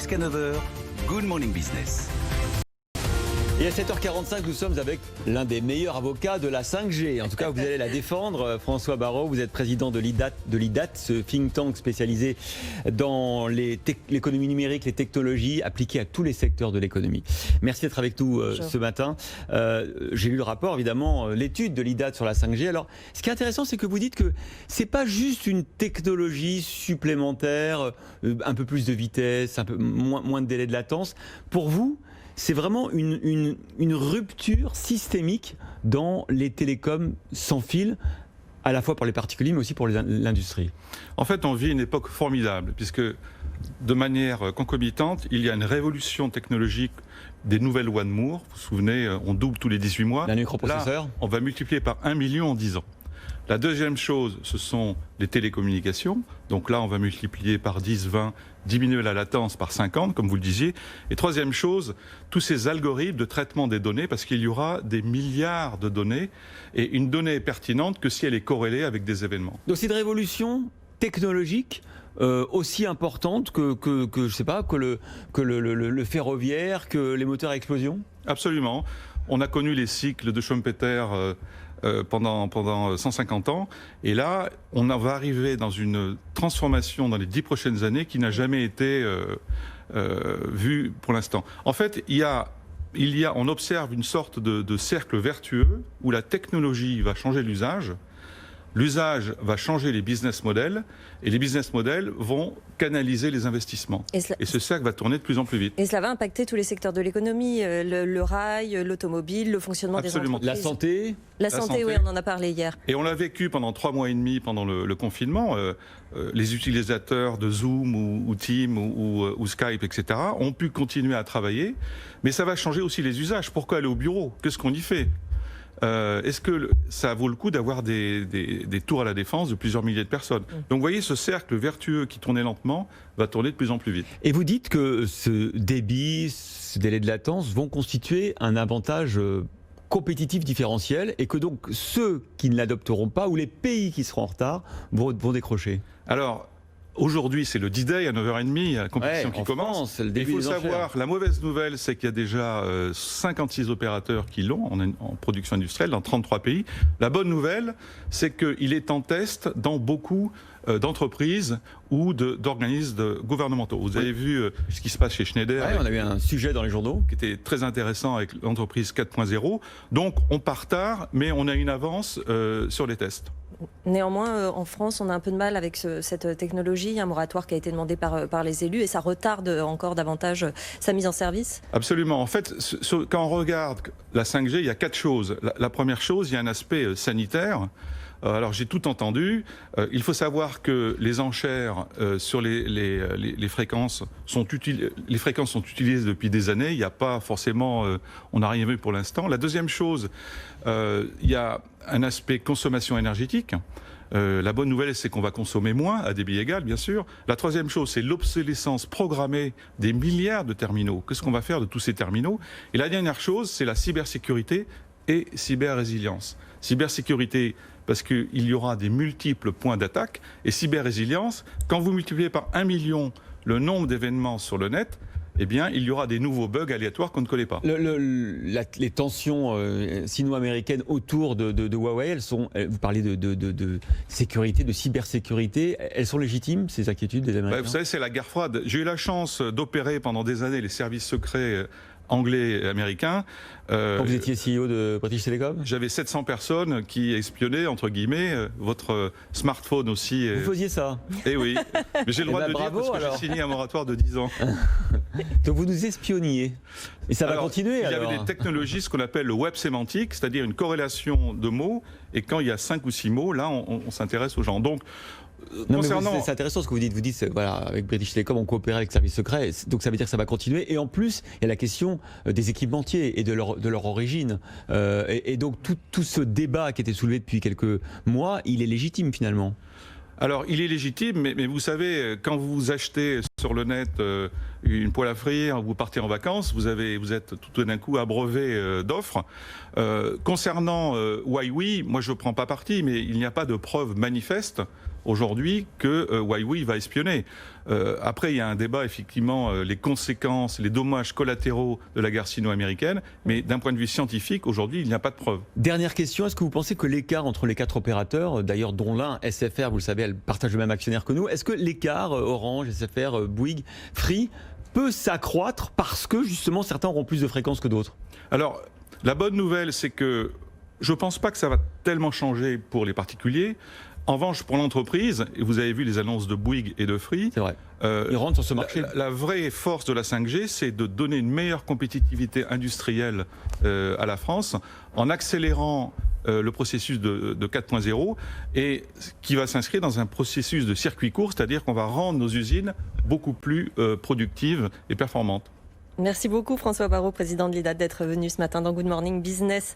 Jusqu'à 9h, Good Morning Business. Et à 7h45, nous sommes avec l'un des meilleurs avocats de la 5G. En tout cas, vous allez la défendre. François Barraud, vous êtes président de l'IDAT, ce think tank spécialisé dans l'économie numérique, les technologies appliquées à tous les secteurs de l'économie. Merci d'être avec nous ce matin. J'ai lu le rapport, évidemment, l'étude de l'IDAT sur la 5G. Alors, ce qui est intéressant, c'est que vous dites que c'est pas juste une technologie supplémentaire, un peu plus de vitesse, un peu moins de délai de latence. Pour vous, c'est vraiment une rupture systémique dans les télécoms sans fil, à la fois pour les particuliers, mais aussi pour l'industrie. En fait, on vit une époque formidable, puisque de manière concomitante, il y a une révolution technologique des nouvelles lois de Moore. Vous vous souvenez, on double tous les 18 mois. Un microprocesseur. Là, on va multiplier par 1 million en 10 ans. La deuxième chose, ce sont les télécommunications. Donc là, on va multiplier par 10, 20, diminuer la latence par 50, comme vous le disiez. Et troisième chose, tous ces algorithmes de traitement des données, parce qu'il y aura des milliards de données, et une donnée est pertinente que si elle est corrélée avec des événements. Donc c'est une révolution technologique aussi importante que je sais pas, que le ferroviaire, que les moteurs à explosion? Absolument. On a connu les cycles de Schumpeter pendant 150 ans. Et là, on va arriver dans une transformation dans les 10 prochaines années qui n'a jamais été vue pour l'instant. En fait, on observe une sorte de cercle vertueux où la technologie va changer l'usage. L'usage va changer les business models et les business models vont canaliser les investissements. Et ce cercle va tourner de plus en plus vite. Et cela va impacter tous les secteurs de l'économie, le rail, l'automobile, le fonctionnement des entreprises. La santé. La santé, oui, on en a parlé hier. Et on l'a vécu pendant 3 mois et demi pendant le confinement. Les utilisateurs de Zoom ou Teams ou Skype, etc. ont pu continuer à travailler. Mais ça va changer aussi les usages. Pourquoi aller au bureau? Qu'est-ce qu'on y fait? Est-ce que ça vaut le coup d'avoir des tours à la défense de plusieurs milliers de personnes? Donc vous voyez, ce cercle vertueux qui tournait lentement va tourner de plus en plus vite. Et vous dites que ce débit, ce délai de latence vont constituer un avantage compétitif différentiel et que donc ceux qui ne l'adopteront pas ou les pays qui seront en retard vont décrocher. Alors, aujourd'hui, c'est le D-Day à 9h30, il y a la compétition qui commence. France, il faut savoir, la mauvaise nouvelle, c'est qu'il y a déjà 56 opérateurs qui l'ont en production industrielle dans 33 pays. La bonne nouvelle, c'est qu'il est en test dans beaucoup d'entreprises ou d'organismes gouvernementaux. Vous avez vu ce qui se passe chez Schneider. Ouais, on a eu un sujet dans les journaux qui était très intéressant avec l'entreprise 4.0. Donc on part tard, mais on a une avance sur les tests. Néanmoins, en France, on a un peu de mal avec cette technologie. Il y a un moratoire qui a été demandé par les élus et ça retarde encore davantage sa mise en service. Absolument. En fait, quand on regarde la 5G, il y a 4 choses. La première chose, il y a un aspect sanitaire. Alors j'ai tout entendu. Il faut savoir que les enchères sur les fréquences sont utilisées depuis des années. Il n'y a pas forcément, on n'a rien vu pour l'instant. La deuxième chose, il y a un aspect consommation énergétique. La bonne nouvelle, c'est qu'on va consommer moins, à débit égal, bien sûr. La troisième chose, c'est l'obsolescence programmée des milliards de terminaux. Qu'est-ce qu'on va faire de tous ces terminaux? Et la dernière chose, c'est la cybersécurité et cyber-résilience. Cybersécurité, parce qu'il y aura des multiples points d'attaque, et cyber-résilience, quand vous multipliez par 1 million le nombre d'événements sur le net, eh bien, il y aura des nouveaux bugs aléatoires qu'on ne connaît pas. Les tensions sino-américaines autour de Huawei, vous parlez de sécurité, de cybersécurité, elles sont légitimes, ces inquiétudes des Américains? Vous savez, c'est la guerre froide. J'ai eu la chance d'opérer pendant des années les services secrets anglais et américains. Quand vous étiez CEO de British Telecom? J'avais 700 personnes qui espionnaient, entre guillemets, votre smartphone aussi. Vous faisiez ça? Eh oui. Mais j'ai le droit de le dire parce que j'ai signé un moratoire de 10 ans. Donc vous nous espionniez. Et ça va continuer alors? Il y avait des technologies, ce qu'on appelle le web sémantique, c'est-à-dire une corrélation de mots. Et quand il y a 5 ou 6 mots, là, on s'intéresse aux gens. Donc, c'est intéressant ce que vous dites. Vous dites, voilà, avec British Telecom, on coopère avec services secrets. Donc ça veut dire que ça va continuer. Et en plus, il y a la question des équipementiers et de leur origine. Et donc tout ce débat qui était soulevé depuis quelques mois, il est légitime finalement. Alors, il est légitime, mais vous savez, quand vous achetez sur le net une poêle à frire, vous partez en vacances, vous êtes tout d'un coup abreuvé d'offres. Concernant Huawei, moi je ne prends pas parti, mais il n'y a pas de preuve manifeste aujourd'hui que Huawei va espionner. Après, il y a un débat, effectivement, les conséquences, les dommages collatéraux de la guerre sino-américaine, mais d'un point de vue scientifique, aujourd'hui, il n'y a pas de preuve. Dernière question, est-ce que vous pensez que l'écart entre les 4 opérateurs, d'ailleurs dont l'un, SFR, vous le savez, elle partage le même actionnaire que nous, est-ce que l'écart Orange, SFR, Bouygues, Free peut s'accroître parce que justement certains auront plus de fréquences que d'autres? Alors, la bonne nouvelle, c'est que je ne pense pas que ça va tellement changer pour les particuliers. En revanche, pour l'entreprise, et vous avez vu les annonces de Bouygues et de Free, C'est vrai. Ils rentrent sur ce marché. la vraie force de la 5G, c'est de donner une meilleure compétitivité industrielle à la France en accélérant le processus de 4.0 et qui va s'inscrire dans un processus de circuit court, c'est-à-dire qu'on va rendre nos usines beaucoup plus productives et performantes. Merci beaucoup François Barraud, président de l'IDAT, d'être venu ce matin dans Good Morning Business.